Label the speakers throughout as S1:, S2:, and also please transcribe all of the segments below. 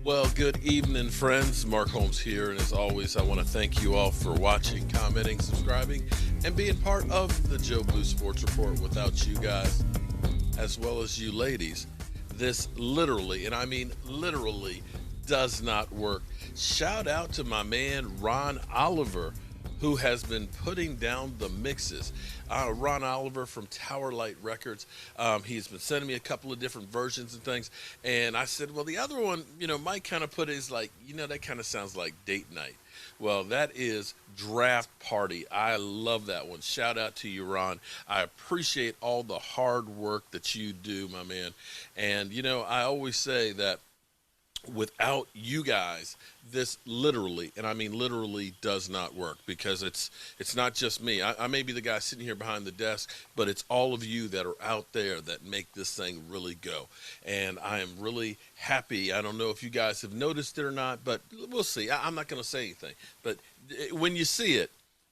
S1: Well, good evening, friends. Mark Holmes here, and as always, I want to thank you all for watching, commenting, subscribing, and being part of the Joe Blue Sports Report. Without you guys, as well as you ladies, this literally, and I mean literally, does not work. Shout out to my man Ron Oliver, who has been putting down the mixes. Ron Oliver from Tower Light Records. He's been sending me a couple of different versions and things. And I said, well, the other one, Mike kind of put it as like, that kind of sounds like date night. Well, that is Draft Party. I love that one. Shout out to you, Ron. I appreciate all the hard work that you do, my man. And, I always say that without you guys, this literally, and I mean literally, does not work, because it's not just me. I may be the guy sitting here behind the desk, but it's all of you that are out there that make this thing really go. And I am really happy. I don't know if you guys have noticed it or not, but we'll see. I'm not going to say anything, but when you see it,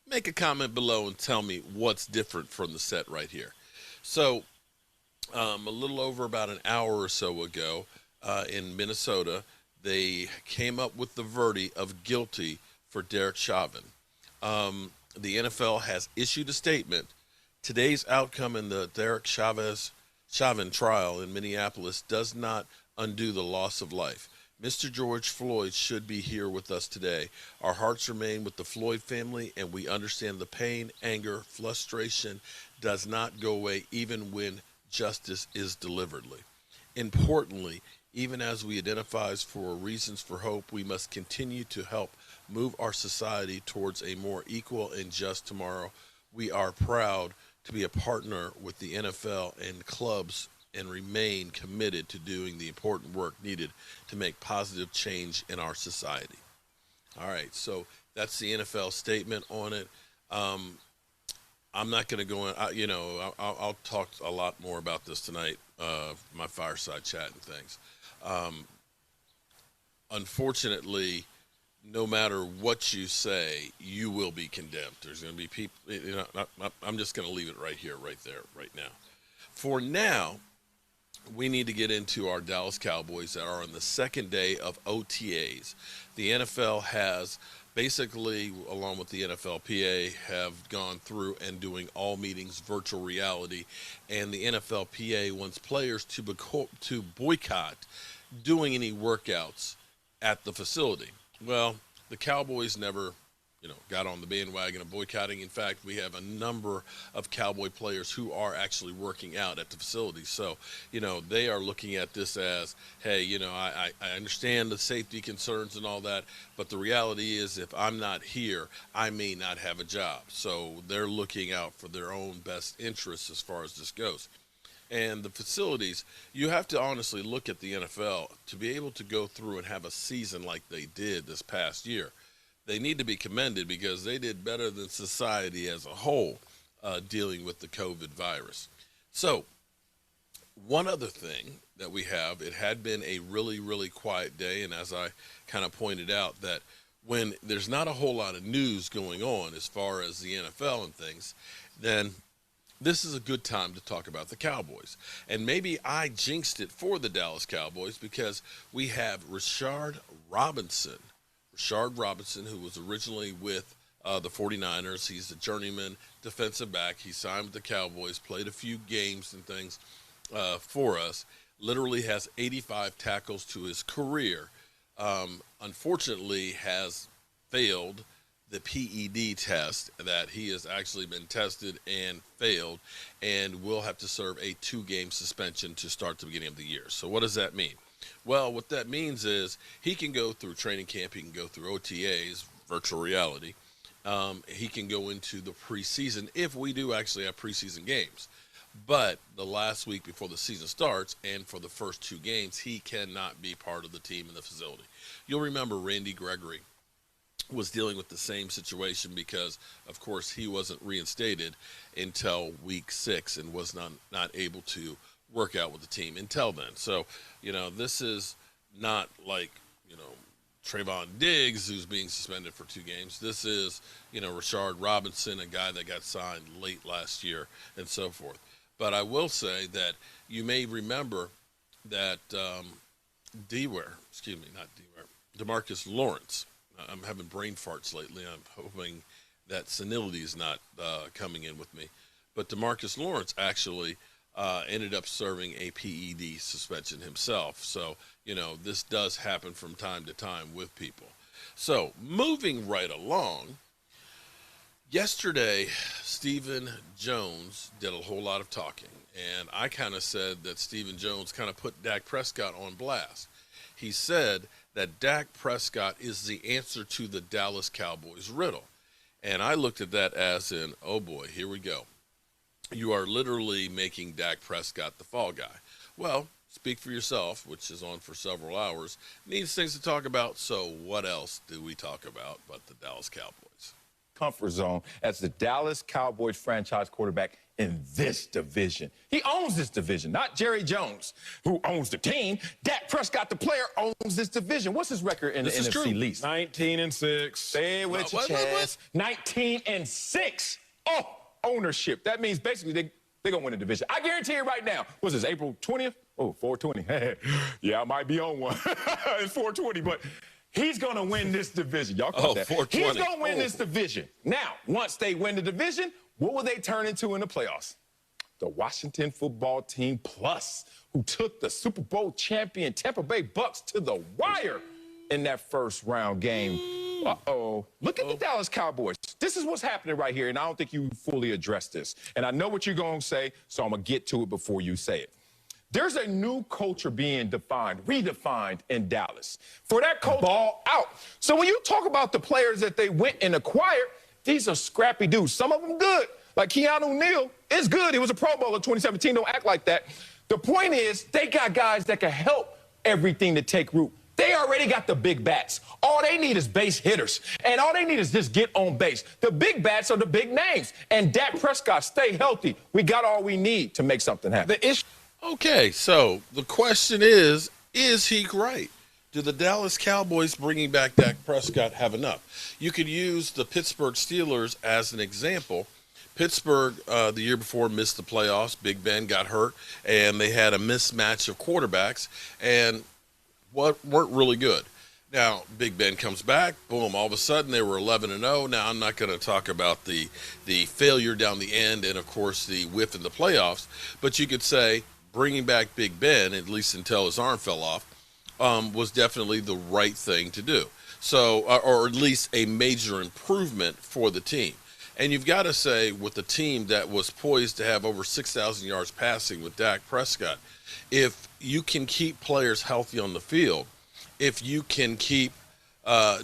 S1: make a comment below and tell me what's different from the set right here. So a little over about an hour or so ago, in Minnesota, they came up with the verdict of guilty for Derek Chauvin. The NFL has issued a statement. Today's outcome in the Derek Chauvin trial in Minneapolis does not undo the loss of life. Mr. George Floyd should be here with us today. Our hearts remain with the Floyd family, and we understand the pain, anger, frustration does not go away even when justice is deliveredly. Importantly, even as we identify for reasons for hope, we must continue to help move our society towards a more equal and just tomorrow. We are proud to be a partner with the NFL and clubs and remain committed to doing the important work needed to make positive change in our society. All right, so that's the NFL statement on it. I'm not going to go in, I'll talk a lot more about this tonight, my fireside chat and things. Unfortunately, no matter what you say, you will be condemned. There's going to be people, I'm just going to leave it right here, right there, right now. For now, we need to get into our Dallas Cowboys that are on the second day of OTAs. The NFL has basically, along with the NFLPA, have gone through and doing all meetings virtual reality, and the NFLPA wants players to boycott doing any workouts at the facility. Well, the Cowboys never, got on the bandwagon of boycotting. In fact, we have a number of Cowboy players who are actually working out at the facility. So, they are looking at this as, hey, I understand the safety concerns and all that, but the reality is if I'm not here, I may not have a job. So they're looking out for their own best interests as far as this goes. And the facilities, you have to honestly look at the NFL to be able to go through and have a season like they did this past year. They need to be commended because they did better than society as a whole dealing with the COVID virus. So one other thing that we have, it had been a really, really quiet day. And as I kind of pointed out, that when there's not a whole lot of news going on as far as the NFL and things, then this is a good time to talk about the Cowboys. And maybe I jinxed it for the Dallas Cowboys because we have Rashard Robinson, who was originally with the 49ers. He's a journeyman defensive back. He signed with the Cowboys, played a few games and things for us, literally has 85 tackles to his career. Unfortunately, has failed the PED test, that he has actually been tested and failed, and will have to serve a 2-game suspension to start the beginning of the year. So what does that mean? Well, what that means is he can go through training camp, he can go through OTAs, virtual reality. He can go into the preseason if we do actually have preseason games. But the last week before the season starts and for the first 2 games, he cannot be part of the team in the facility. You'll remember Randy Gregory was dealing with the same situation because, of course, he wasn't reinstated until week 6 and was not able to work out with the team until then. So, this is not like, Trayvon Diggs, who's being suspended for 2 games. This is, Rashard Robinson, a guy that got signed late last year and so forth. But I will say that you may remember that DeMarcus Lawrence. I'm having brain farts lately. I'm hoping that senility is not coming in with me. But DeMarcus Lawrence actually ended up serving a PED suspension himself. So, this does happen from time to time with people. So, moving right along, yesterday, Stephen Jones did a whole lot of talking. And I kind of said that Stephen Jones kind of put Dak Prescott on blast. He said that Dak Prescott is the answer to the Dallas Cowboys riddle. And I looked at that as in, oh boy, here we go. You are literally making Dak Prescott the fall guy. Well, speak for yourself, which is on for several hours, needs things to talk about. So what else do we talk about but the Dallas Cowboys?
S2: Comfort zone as the Dallas Cowboys franchise quarterback in this division. He owns this division, not Jerry Jones, who owns the team. Dak Prescott, the player, owns this division. What's his record in the NFC least?
S3: 19-6.
S2: Say it with your chest. 19-6. Oh, ownership. That means basically they're going to win the division. I guarantee you right now. What's this, April 20th? Oh, 420. Yeah, I might be on one. It's 420, but he's going to win this division. Y'all caught that.
S1: 420.
S2: He's going to win this division. Now, once they win the division, what will they turn into in the playoffs? The Washington football team plus, who took the Super Bowl champion Tampa Bay Bucks to the wire in that first round game. Uh-oh. Look at the Dallas Cowboys. This is what's happening right here, and I don't think you fully addressed this. And I know what you're going to say, so I'm going to get to it before you say it. There's a new culture being redefined in Dallas. For that culture, ball out. So when you talk about the players that they went and acquired, these are scrappy dudes. Some of them good. Like Keanu Neal is good. He was a Pro Bowler in 2017. Don't act like that. The point is, they got guys that can help everything to take root. They already got the big bats. All they need is base hitters. And all they need is just get on base. The big bats are the big names. And Dak Prescott, stay healthy. We got all we need to make something happen.
S1: Okay, so the question is he right? Do the Dallas Cowboys bringing back Dak Prescott have enough? You could use the Pittsburgh Steelers as an example. Pittsburgh, the year before, missed the playoffs. Big Ben got hurt, and they had a mismatch of quarterbacks and weren't really good. Now, Big Ben comes back, boom, all of a sudden they were 11-0. Now, I'm not going to talk about the failure down the end and, of course, the whiff in the playoffs, but you could say bringing back Big Ben, at least until his arm fell off, was definitely the right thing to do. So, or at least a major improvement for the team. And you've got to say, with the team that was poised to have over 6,000 yards passing with Dak Prescott, if you can keep players healthy on the field, if you can keep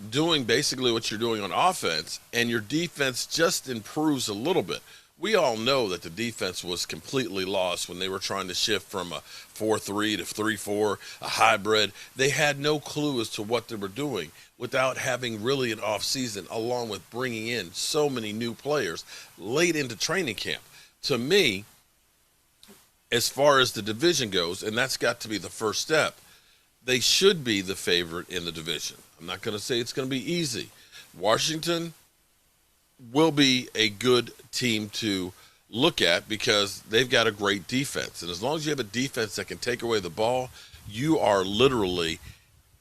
S1: doing basically what you're doing on offense, and your defense just improves a little bit. We all know that the defense was completely lost when they were trying to shift from a 4-3 to 3-4, a hybrid. They had no clue as to what they were doing without having really an offseason, along with bringing in so many new players late into training camp. To me, as far as the division goes, and that's got to be the first step, they should be the favorite in the division. I'm not going to say it's going to be easy. Washington will be a good team to look at because they've got a great defense. And as long as you have a defense that can take away the ball, you are literally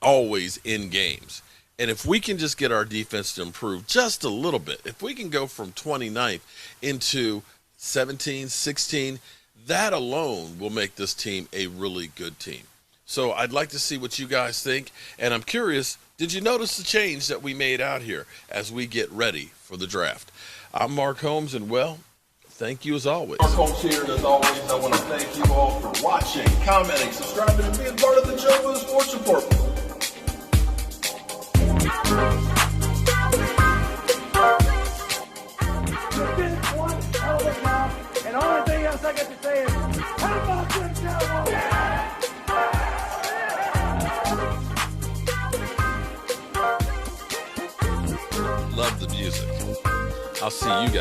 S1: always in games. And if we can just get our defense to improve just a little bit, if we can go from 29th into 17, 16, that alone will make this team a really good team. So I'd like to see what you guys think. And I'm curious, did you notice the change that we made out here as we get ready for the draft? I'm Mark Holmes, and well, thank you as always.
S4: Mark Holmes here, and as always, I want to thank you all for watching, commenting, subscribing, and being part of the Joe Boo Sports Report.
S5: You did one hell of a job, and the only thing else I got to say is, how about them Cowboys? Yeah!
S1: Love the music. I'll see you guys.